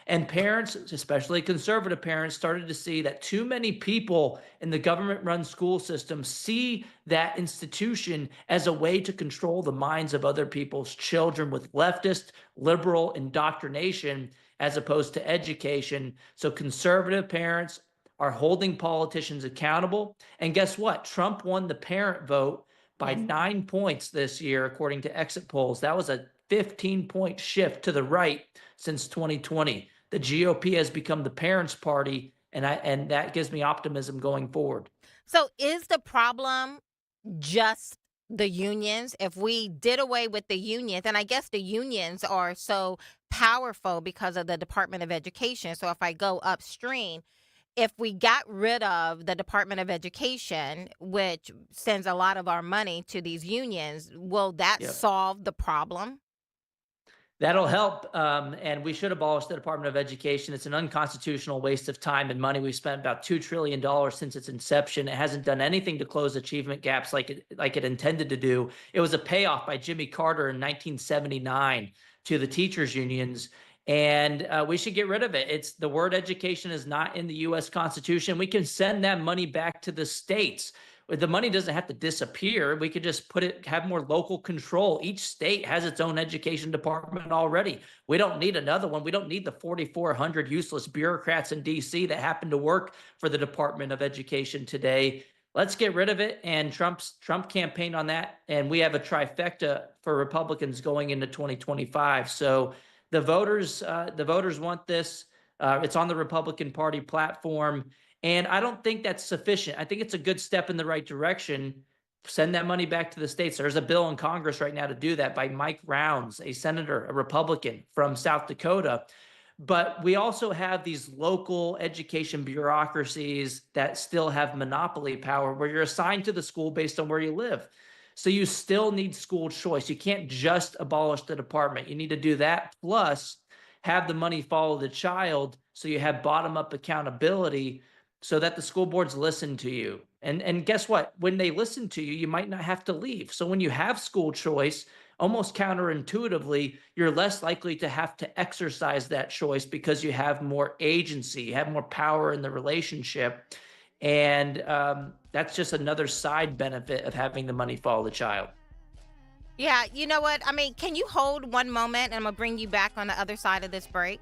And parents, especially conservative parents, started to see that too many people in the government-run school system see that institution as a way to control the minds of other people's children with leftist, liberal indoctrination, as opposed to education. So conservative parents are holding politicians accountable. And guess what? Trump won the parent vote by 9 points this year, according to exit polls. That was a 15-point shift to the right since 2020. The GOP has become the parents' party, and that gives me optimism going forward. So is the problem just the unions? If we did away with the unions, and I guess the unions are so powerful because of the Department of Education. So if I go upstream, if we got rid of the Department of Education, which sends a lot of our money to these unions, will that solve the problem? That'll help, and we should abolish the Department of Education. It's an unconstitutional waste of time and money. We've spent about $2 trillion since its inception. It hasn't done anything to close achievement gaps like it intended to do. It was a payoff by Jimmy Carter in 1979 to the teachers unions, and we should get rid of it. It's the word education is not in the U.S. Constitution. We can send that money back to the states. The money doesn't have to disappear. We could just have more local control. Each state has its own education department already. We don't need another one. We don't need the 4,400 useless bureaucrats in D.C. that happen to work for the Department of Education today. Let's get rid of it. And Trump campaigned on that. And we have a trifecta for Republicans going into 2025. So The voters want this. It's on the Republican Party platform, and I don't think that's sufficient. I think it's a good step in the right direction. Send that money back to the states. There's a bill in Congress right now to do that by Mike Rounds, a senator, a Republican from South Dakota. But we also have these local education bureaucracies that still have monopoly power where you're assigned to the school based on where you live. So you still need school choice. You can't just abolish the department. You need to do that plus have the money follow the child so you have bottom up accountability so that the school boards listen to you. And guess what? When they listen to you, you might not have to leave. So when you have school choice, almost counterintuitively, you're less likely to have to exercise that choice because you have more agency, you have more power in the relationship. And that's just another side benefit of having the money follow the child. Yeah, you know what? I mean, can you hold one moment and I'm going to bring you back on the other side of this break?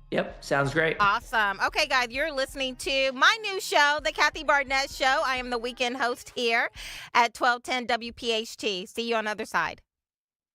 Yep, sounds great. Awesome. Okay, guys, you're listening to my new show, The Kathy Barnette Show. I am the weekend host here at 1210 WPHT. See you on the other side.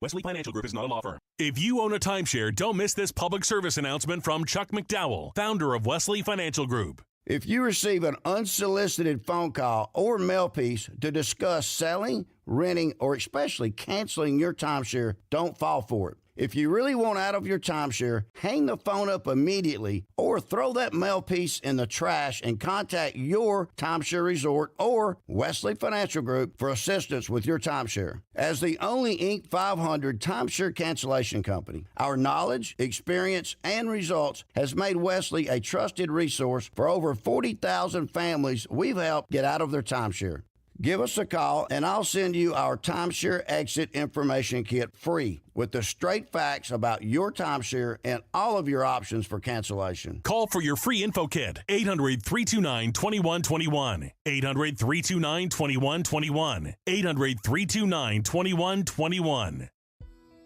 Wesley Financial Group is not a law firm. If you own a timeshare, don't miss this public service announcement from Chuck McDowell, founder of Wesley Financial Group. If you receive an unsolicited phone call or mail piece to discuss selling, renting, or especially canceling your timeshare, don't fall for it. If you really want out of your timeshare, hang the phone up immediately or throw that mail piece in the trash and contact your timeshare resort or Wesley Financial Group for assistance with your timeshare. As the only Inc. 500 timeshare cancellation company, our knowledge, experience, and results has made Wesley a trusted resource for over 40,000 families we've helped get out of their timeshare. Give us a call, and I'll send you our timeshare exit information kit free with the straight facts about your timeshare and all of your options for cancellation. Call for your free info kit, 800-329-2121. 800-329-2121. 800-329-2121.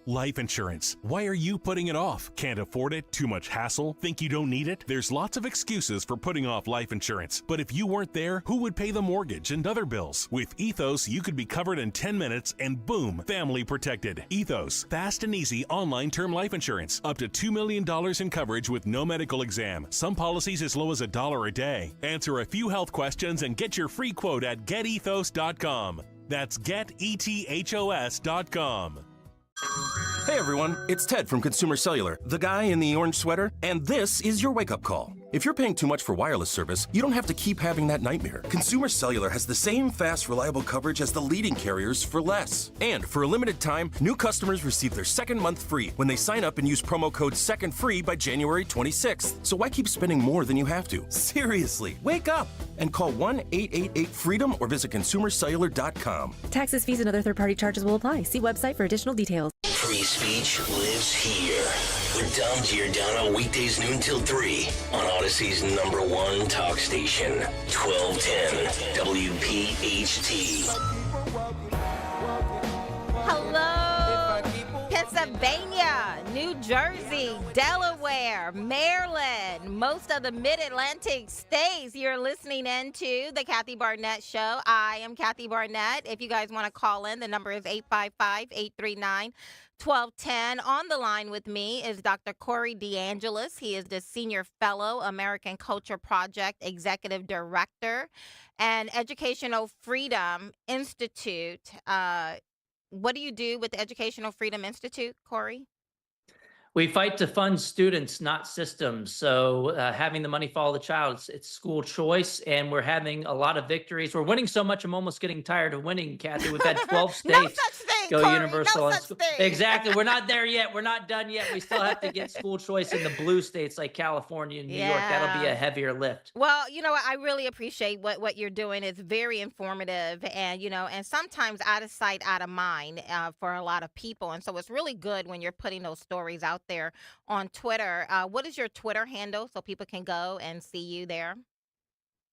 Life insurance. Why are you putting it off? Can't afford it? Too much hassle? Think you don't need it? There's lots of excuses for putting off life insurance. But if you weren't there, who would pay the mortgage and other bills? With Ethos, you could be covered in 10 minutes and boom, family protected. Ethos, fast and easy online term life insurance. Up to $2 million in coverage with no medical exam. Some policies as low as $1 a day. Answer a few health questions and get your free quote at getethos.com. That's getethos.com. Hey everyone, it's Ted from Consumer Cellular, the guy in the orange sweater, and this is your wake-up call. If you're paying too much for wireless service, you don't have to keep having that nightmare. Consumer Cellular has the same fast, reliable coverage as the leading carriers for less. And for a limited time, new customers receive their second month free when they sign up and use promo code SECONDFREE by January 26th. So why keep spending more than you have to? Seriously, wake up and call 1-888-FREEDOM or visit consumercellular.com. Taxes, fees, and other third-party charges will apply. See website for additional details. Free speech lives here. With Dom Giordano weekdays noon till 3 on Odyssey's #1 talk station, 1210 WPHT. Hello, Pennsylvania, New Jersey, Delaware, Maryland, most of the mid-Atlantic states. You're listening into the Kathy Barnette Show. I am Kathy Barnette. If you guys want to call in, the number is 855-839-1210. On the line with me is Dr. Corey DeAngelis. He is the Senior Fellow, American Culture Project Executive Director, and Educational Freedom Institute. What do you do with the Educational Freedom Institute, Corey? We fight to fund students, not systems. So having the money follow the child, it's school choice, and we're having a lot of victories. We're winning so much, I'm almost getting tired of winning, Kathy. We've had 12 states No such thing, go Corey, universal. no on such school. thing. Exactly. We're not there yet. We're not done yet. We still have to get school choice in the blue states like California and New York. That'll be a heavier lift. Well, you know what? I really appreciate what you're doing. It's very informative, and and sometimes out of sight, out of mind for a lot of people. And so it's really good when you're putting those stories out there on Twitter. What is your Twitter handle so people can go and see you there?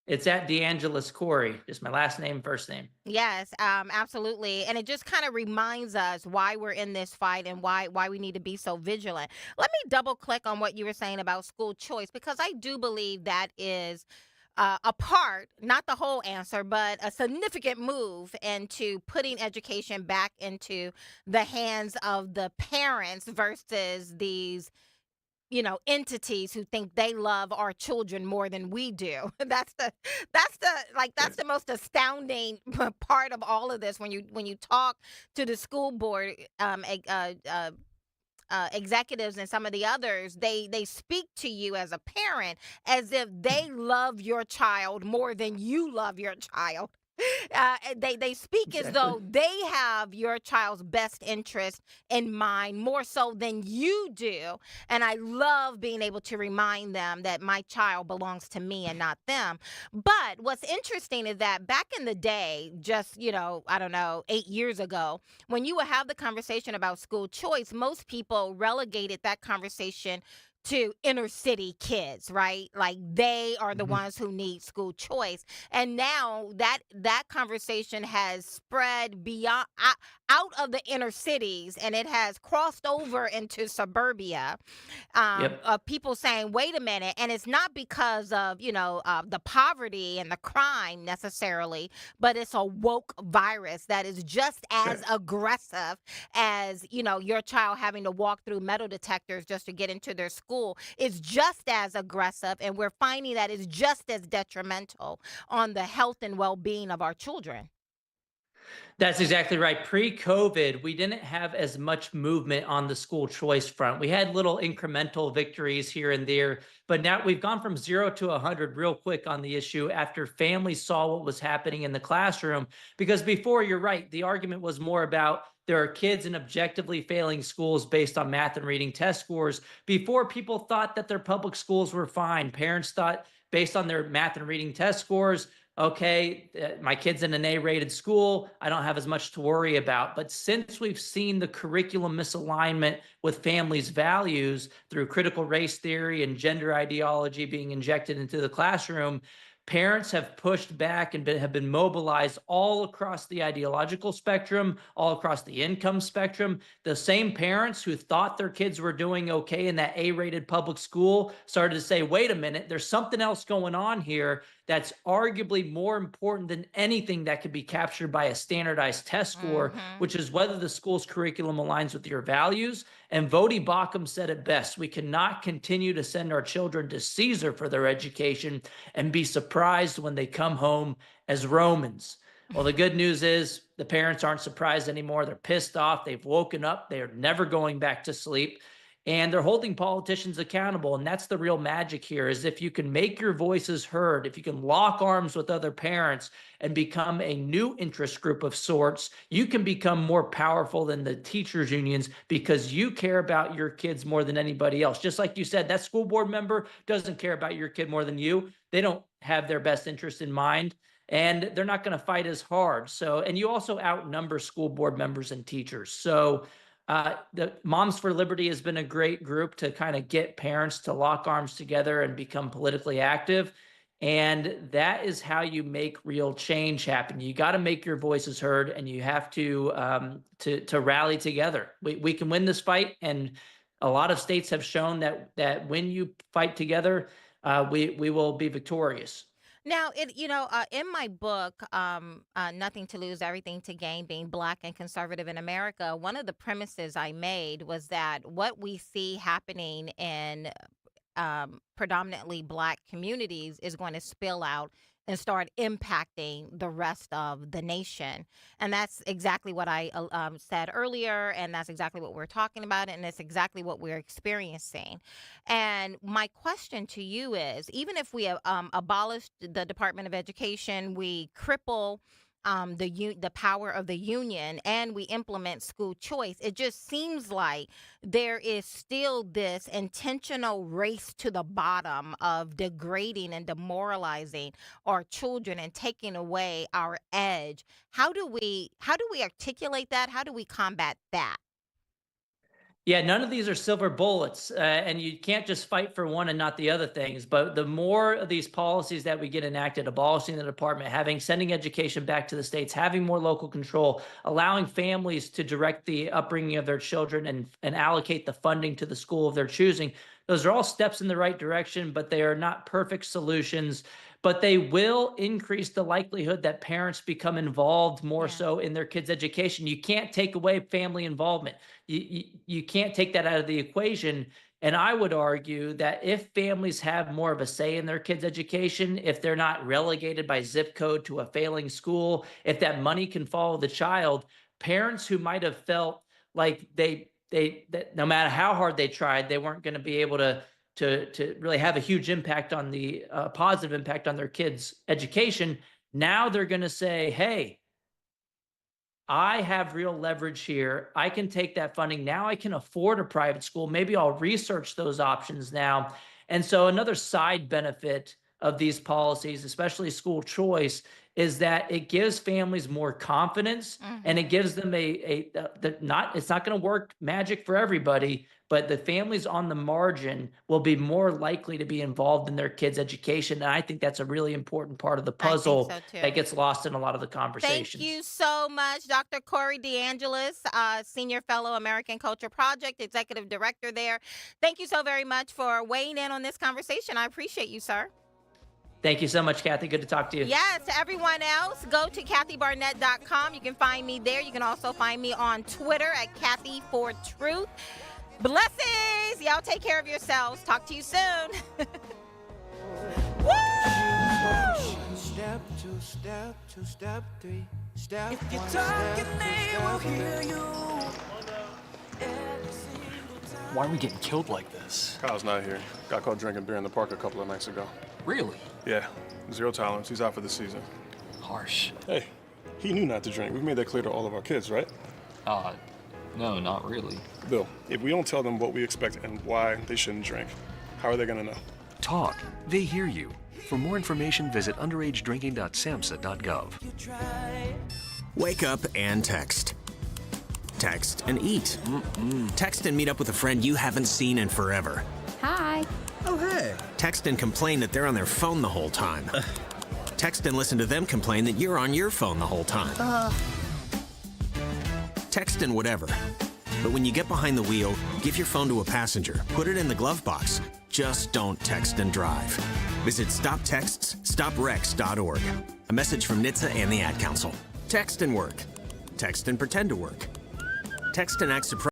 It's at DeAngelis Corey, just my last name, first name. Yes, absolutely. And it just kind of reminds us why we're in this fight and why we need to be so vigilant. Let me double click on what you were saying about school choice, because I do believe that is a part, not the whole answer, but a significant move into putting education back into the hands of the parents versus these, entities who think they love our children more than we do. That's the most astounding part of all of this when you talk to the school board executives and some of the others. They speak to you as a parent as if they love your child more than you love your child. They speak as though they have your child's best interest in mind more so than you do. And I love being able to remind them that my child belongs to me and not them. But what's interesting is that back in the day, just, I don't know, 8 years ago, when you would have the conversation about school choice, most people relegated that conversation to inner city kids, right? Like they are the ones who need school choice. And now that conversation has spread beyond out of the inner cities, and it has crossed over into suburbia. Of people saying, "Wait a minute," and it's not because of the poverty and the crime necessarily, but it's a woke virus that is just as aggressive as your child having to walk through metal detectors just to get into their school. Is just as aggressive, and we're finding that it's just as detrimental on the health and well-being of our children. That's exactly right. Pre-COVID, we didn't have as much movement on the school choice front. We had little incremental victories here and there, but now we've gone from 0 to 100 real quick on the issue after families saw what was happening in the classroom. Because before, you're right, the argument was more about there are kids in objectively failing schools based on math and reading test scores. Before, people thought that their public schools were fine. Parents thought based on their math and reading test scores, okay, my kid's in an A-rated school, I don't have as much to worry about. But since we've seen the curriculum misalignment with families' values through critical race theory and gender ideology being injected into the classroom, parents have pushed back and have been mobilized all across the ideological spectrum, all across the income spectrum. The same parents who thought their kids were doing okay in that A-rated public school started to say, wait a minute, there's something else going on here that's arguably more important than anything that could be captured by a standardized test score, which is whether the school's curriculum aligns with your values. And Vodi Bakum said it best: we cannot continue to send our children to Caesar for their education and be surprised when they come home as Romans. Well, the good news is the parents aren't surprised anymore. They're pissed off. They've woken up. They're never going back to sleep. And they're holding politicians accountable. And that's the real magic here, is if you can make your voices heard, if you can lock arms with other parents and become a new interest group of sorts, you can become more powerful than the teachers unions because you care about your kids more than anybody else. Just like you said, that school board member doesn't care about your kid more than you. They don't have their best interest in mind, and they're not going to fight as hard. So, and you also outnumber school board members and teachers. So, the Moms for Liberty has been a great group to kind of get parents to lock arms together and become politically active. And that is how you make real change happen. You got to make your voices heard, and you have to rally together. We can win this fight, and a lot of states have shown that when you fight together, we will be victorious. Now, in my book, Nothing to Lose, Everything to Gain, Being Black and Conservative in America, one of the premises I made was that what we see happening in predominantly Black communities is going to spill out and start impacting the rest of the nation. And that's exactly what I said earlier, and that's exactly what we're talking about, and it's exactly what we're experiencing. And my question to you is, even if we abolish the Department of Education, we cripple the power of the union, and we implement school choice, it just seems like there is still this intentional race to the bottom of degrading and demoralizing our children and taking away our edge. How do we articulate that? How do we combat that? Yeah, none of these are silver bullets, and you can't just fight for one and not the other things. But the more of these policies that we get enacted, abolishing the department, sending education back to the states, having more local control, allowing families to direct the upbringing of their children and allocate the funding to the school of their choosing, Those are all steps in the right direction, but they are not perfect solutions. But they will increase the likelihood that parents become involved more so in their kids' education. You can't take away family involvement. You can't take that out of the equation. And I would argue that if families have more of a say in their kids' education, if they're not relegated by zip code to a failing school, if that money can follow the child, parents who might have felt like that no matter how hard they tried, they weren't going to be able to really have a huge impact on the positive impact on their kids' education. Now they're going to say, hey, I have real leverage here. I can take that funding. Now I can afford a private school. Maybe I'll research those options now. And so another side benefit of these policies, especially school choice, is that it gives families more confidence, and it gives them it's not going to work magic for everybody, but the families on the margin will be more likely to be involved in their kids' education. And I think that's a really important part of the puzzle that gets lost in a lot of the conversations. Thank you so much, Dr. Corey DeAngelis, Senior Fellow, American Culture Project, Executive Director there. Thank you so very much for weighing in on this conversation. I appreciate you, sir. Thank you so much, Kathy. Good to talk to you. Yes, to everyone else, go to KathyBarnette.com. You can find me there. You can also find me on Twitter at Kathy4Truth. Blessings. Y'all take care of yourselves. Talk to you soon. Woo! Step 2, step 2, step 3, step if you're 1, talking, step they 2, will step hear 3. you. Why are we getting killed like this? Kyle's not here. Got caught drinking beer in the park a couple of nights ago. Really? Yeah, 0 tolerance. He's out for the season. Harsh. Hey, he knew not to drink. We've made that clear to all of our kids, right? No, not really. Bill, if we don't tell them what we expect and why they shouldn't drink, how are they gonna know? Talk. They hear you. For more information, visit underagedrinking.samhsa.gov. Wake up and text. Text and eat. Text and meet up with a friend you haven't seen in forever. Hi. Oh, hey. Text and complain that they're on their phone the whole time. Text and listen to them complain that you're on your phone the whole time. Text and whatever. But when you get behind the wheel, give your phone to a passenger. Put it in the glove box. Just don't text and drive. Visit StopTextsStopWrecks.org. A message from NHTSA and the Ad Council. Text and work. Text and pretend to work. Text and act surprised.